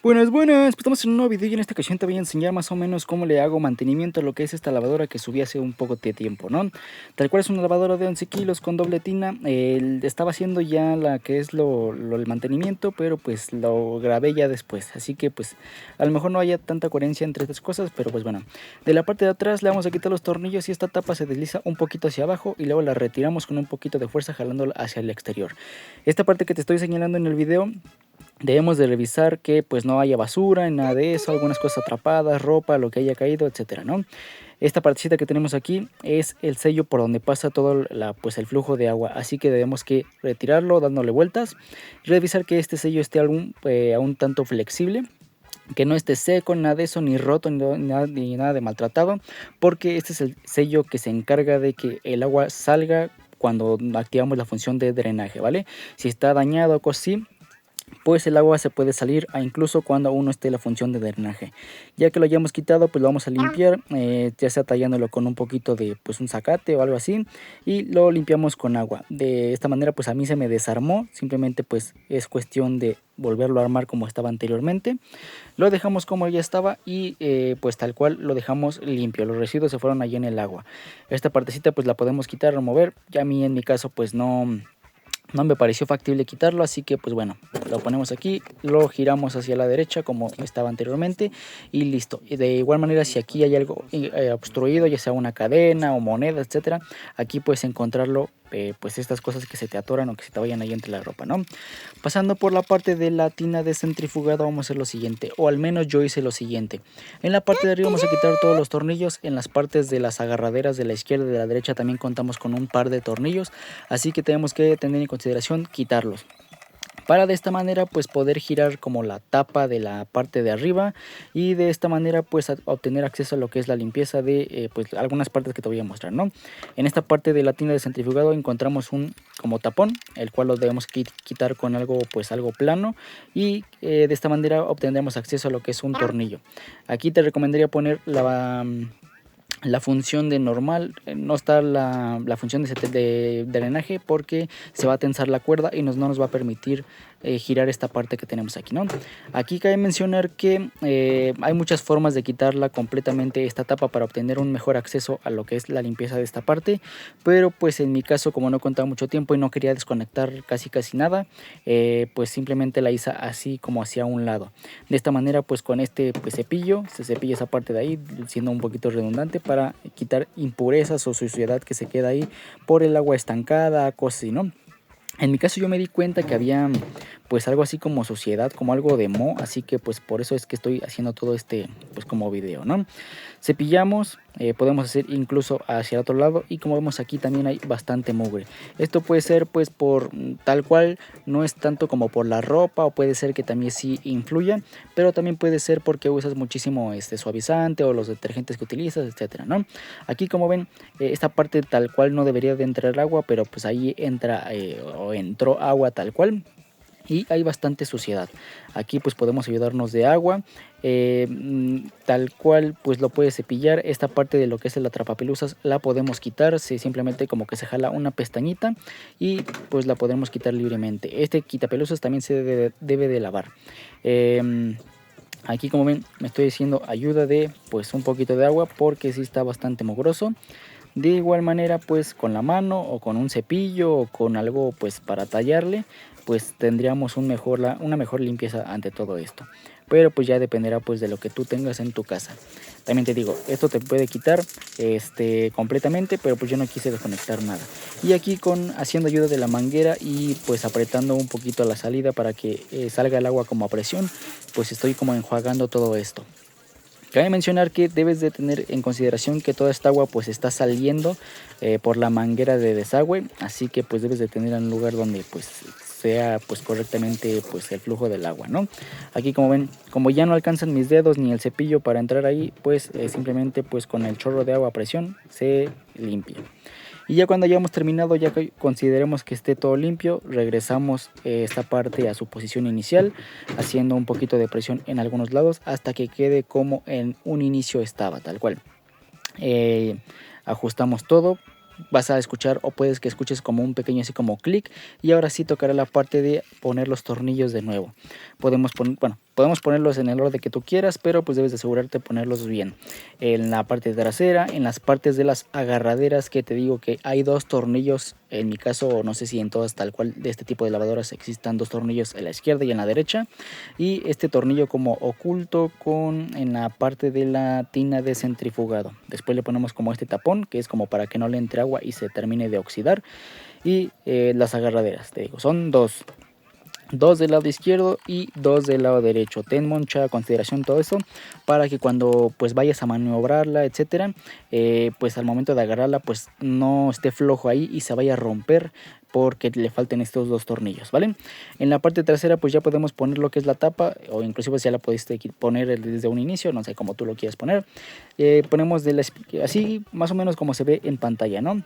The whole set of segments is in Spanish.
Buenas, buenas, pues estamos en un nuevo video y en esta ocasión te voy a enseñar más o menos cómo le hago mantenimiento a lo que es esta lavadora que subí hace un poco de tiempo, ¿no? Tal cual es una lavadora de 11 kilos con doble tina. Estaba haciendo ya la que es el mantenimiento, pero pues lo grabé ya después, así que pues a lo mejor no haya tanta coherencia entre estas cosas, pero pues bueno. De la parte de atrás le vamos a quitar los tornillos y esta tapa se desliza un poquito hacia abajo y luego la retiramos con un poquito de fuerza jalándola hacia el exterior. Esta parte que te estoy señalando en el video, debemos de revisar que pues no haya basura, nada de eso, algunas cosas atrapadas, ropa, lo que haya caído, etcétera, ¿no? Esta partecita que tenemos aquí es el sello por donde pasa todo pues el flujo de agua, así que debemos que retirarlo dándole vueltas, revisar que este sello esté un tanto flexible, que no esté seco, nada de eso, ni roto, ni nada de maltratado, porque este es el sello que se encarga de que el agua salga cuando activamos la función de drenaje, ¿vale? Si está dañado o cosas así, pues el agua se puede salir incluso cuando uno esté en la función de drenaje. Ya que lo hayamos quitado, pues lo vamos a limpiar, ya sea tallándolo con un poquito de pues un zacate o algo así, y lo limpiamos con agua. De esta manera pues a mí se me desarmó, simplemente pues es cuestión de volverlo a armar como estaba anteriormente. Lo dejamos como ya estaba y pues tal cual lo dejamos limpio. Los residuos se fueron allí en el agua. Esta partecita pues la podemos quitar, remover. Ya a mí en mi caso pues no me pareció factible quitarlo, así que pues bueno, lo ponemos aquí, lo giramos hacia la derecha como estaba anteriormente y listo. Y de igual manera, si aquí hay algo obstruido, ya sea una cadena o moneda, etcétera, aquí puedes encontrarlo, pues estas cosas que se te atoran o que se te vayan ahí entre la ropa, ¿no? Pasando por la parte de la tina de centrifugado, vamos a hacer lo siguiente, o al menos yo hice lo siguiente. En la parte de arriba vamos a quitar todos los tornillos. En las partes de las agarraderas de la izquierda y de la derecha también contamos con un par de tornillos, así que tenemos que tener en consideración quitarlos para de esta manera pues poder girar como la tapa de la parte de arriba y de esta manera pues obtener acceso a lo que es la limpieza de pues algunas partes que te voy a mostrar, ¿no? En esta parte de la tina de centrifugado encontramos un como tapón, el cual lo debemos quitar con algo pues algo plano y de esta manera obtendremos acceso a lo que es un tornillo. Aquí te recomendaría poner la función de normal, no está la función de drenaje, porque se va a tensar la cuerda y no nos va a permitir girar esta parte que tenemos aquí, ¿no? Aquí cabe mencionar que hay muchas formas de quitarla completamente esta tapa para obtener un mejor acceso a lo que es la limpieza de esta parte, pero pues en mi caso, como no contaba mucho tiempo y no quería desconectar casi nada, pues simplemente la hice así como hacia un lado. De esta manera pues con este pues cepillo se cepilla esa parte de ahí, siendo un poquito redundante, para quitar impurezas o suciedad que se queda ahí por el agua estancada, cosas así, ¿no? En mi caso yo me di cuenta que había pues algo así como suciedad, como algo de moho, así que pues por eso es que estoy haciendo todo este pues como video, ¿no? Cepillamos, podemos hacer incluso hacia el otro lado y como vemos aquí también hay bastante mugre. Esto puede ser pues por tal cual, no es tanto como por la ropa, o puede ser que también sí influya, pero también puede ser porque usas muchísimo suavizante o los detergentes que utilizas, etcétera, ¿no? Aquí como ven, esta parte tal cual no debería de entrar agua, pero pues ahí entra o entró agua tal cual y hay bastante suciedad. Aquí pues podemos ayudarnos de agua, tal cual pues lo puedes cepillar. Esta parte de lo que es el atrapapelusas la podemos quitar, simplemente como que se jala una pestañita y pues la podemos quitar libremente. Este quitapelusas también se debe de lavar. Aquí como ven me estoy haciendo ayuda de pues un poquito de agua porque sí está bastante mugroso. De igual manera pues con la mano o con un cepillo o con algo pues para tallarle, pues tendríamos una mejor limpieza ante todo esto. Pero pues ya dependerá pues de lo que tú tengas en tu casa. También te digo, esto te puede quitar completamente, pero pues yo no quise desconectar nada. Y aquí haciendo ayuda de la manguera y pues apretando un poquito la salida para que salga el agua como a presión, pues estoy como enjuagando todo esto. Cabe mencionar que debes de tener en consideración que toda esta agua pues está saliendo por la manguera de desagüe, así que pues debes de tener un lugar donde pues sea pues correctamente pues el flujo del agua, ¿no? Aquí como ven, como ya no alcanzan mis dedos ni el cepillo para entrar ahí, pues simplemente pues con el chorro de agua a presión se limpia. Y ya cuando hayamos terminado, ya que consideremos que esté todo limpio, regresamos esta parte a su posición inicial, haciendo un poquito de presión en algunos lados hasta que quede como en un inicio estaba, tal cual. Ajustamos todo. Vas a escuchar, o puedes que escuches como un pequeño así como clic, y ahora sí tocará la parte de poner los tornillos de nuevo. Podemos poner, bueno, Podemos ponerlos en el orden que tú quieras, pero pues debes de asegurarte de ponerlos bien. En la parte trasera, en las partes de las agarraderas, que te digo que hay dos tornillos. En mi caso, no sé si en todas tal cual de este tipo de lavadoras existan dos tornillos en la izquierda y en la derecha. Y este tornillo como oculto en la parte de la tina de centrifugado. Después le ponemos como este tapón, que es como para que no le entre agua y se termine de oxidar. Y las agarraderas, te digo, son dos del lado izquierdo y dos del lado derecho. Ten mucha consideración todo eso para que cuando pues vayas a maniobrarla, etcétera, pues al momento de agarrarla pues no esté flojo ahí y se vaya a romper porque le falten estos dos tornillos, ¿vale? En la parte trasera pues ya podemos poner lo que es la tapa, o inclusive si ya la pudiste poner desde un inicio, no sé cómo tú lo quieras poner. Ponemos así más o menos como se ve en pantalla, ¿no?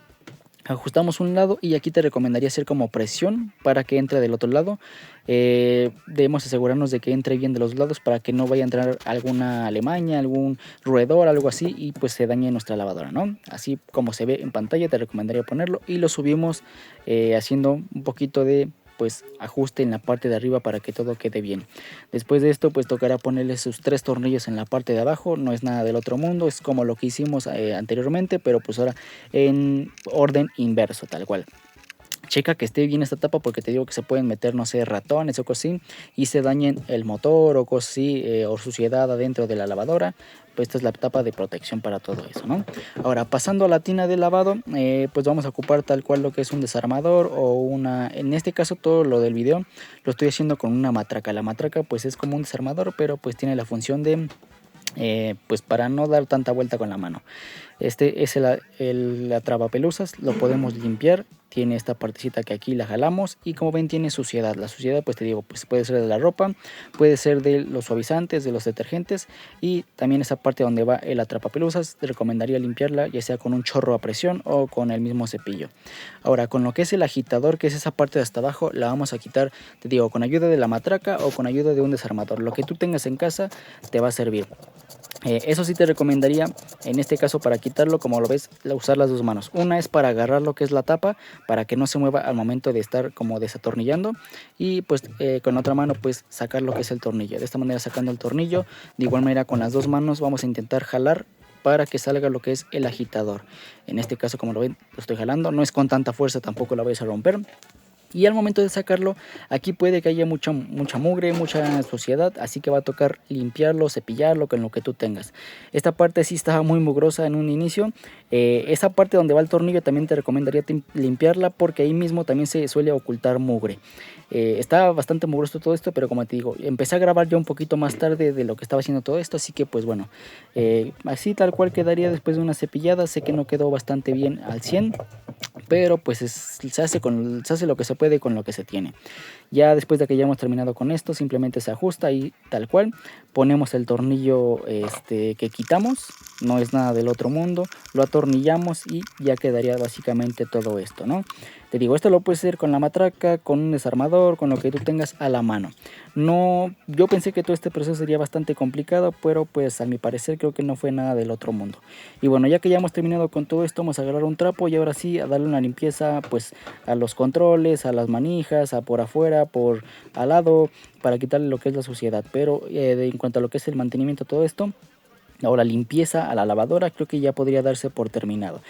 Ajustamos un lado y aquí te recomendaría hacer como presión para que entre del otro lado. Debemos asegurarnos de que entre bien de los lados para que no vaya a entrar alguna alemaña, algún roedor, algo así, y pues se dañe nuestra lavadora, ¿no? Así como se ve en pantalla te recomendaría ponerlo y lo subimos haciendo un poquito de pues ajuste en la parte de arriba para que todo quede bien. Después de esto pues tocará ponerle sus tres tornillos en la parte de abajo. No es nada del otro mundo, es como lo que hicimos anteriormente, pero pues ahora en orden inverso, tal cual. Checa que esté bien esta tapa porque te digo que se pueden meter, no sé, ratones o cosas así y se dañen el motor o cosas así, o suciedad adentro de la lavadora. Pues esta es la tapa de protección para todo eso, ¿no? Ahora, pasando a la tina de lavado, pues vamos a ocupar tal cual lo que es un desarmador o una... En este caso todo lo del video lo estoy haciendo con una matraca. La matraca pues es como un desarmador, pero pues tiene la función de... pues para no dar tanta vuelta con la mano. Este es el atrapapelusas, lo podemos limpiar. Tiene esta partecita que aquí la jalamos y como ven tiene suciedad. La suciedad pues te digo, pues puede ser de la ropa, puede ser de los suavizantes, de los detergentes, y también esa parte donde va el atrapapelusas te recomendaría limpiarla ya sea con un chorro a presión o con el mismo cepillo. Ahora, con lo que es el agitador, que es esa parte de hasta abajo, la vamos a quitar, te digo, con ayuda de la matraca o con ayuda de un desarmador. Lo que tú tengas en casa te va a servir. Eso sí te recomendaría en este caso para quitarlo, como lo ves, usar las dos manos. Una es para agarrar lo que es la tapa para que no se mueva al momento de estar como desatornillando, y pues con otra mano pues sacar lo que es el tornillo. De esta manera, sacando el tornillo, de igual manera con las dos manos vamos a intentar jalar para que salga lo que es el agitador. En este caso, como lo ven, lo estoy jalando, no es con tanta fuerza, tampoco la vais a romper. Y al momento de sacarlo, aquí puede que haya mucha mugre, mucha suciedad, así que va a tocar limpiarlo, cepillarlo con lo que tú tengas. Esta parte sí estaba muy mugrosa en un inicio. Esa parte donde va el tornillo también te recomendaría limpiarla porque ahí mismo también se suele ocultar mugre. Está bastante mugroso todo esto, pero como te digo, empecé a grabar ya un poquito más tarde de lo que estaba haciendo todo esto, así que pues bueno, así tal cual quedaría después de una cepillada. Sé que no quedó bastante bien al 100, pero pues se hace lo que se puede con lo que se tiene. Ya después de que ya hemos terminado con esto, simplemente se ajusta y tal cual ponemos el tornillo que quitamos. No es nada del otro mundo, lo atornillamos y ya quedaría básicamente todo esto, ¿no? Te digo, esto lo puedes hacer con la matraca, con un desarmador, con lo que tú tengas a la mano. No, yo pensé que todo este proceso sería bastante complicado, pero pues a mi parecer creo que no fue nada del otro mundo. Y bueno, ya que ya hemos terminado con todo esto, vamos a agarrar un trapo y ahora sí a darle una limpieza pues a los controles, a las manijas, a por afuera, por al lado, para quitarle lo que es la suciedad. Pero en cuanto a lo que es el mantenimiento de todo esto, o la limpieza a la lavadora, creo que ya podría darse por terminado.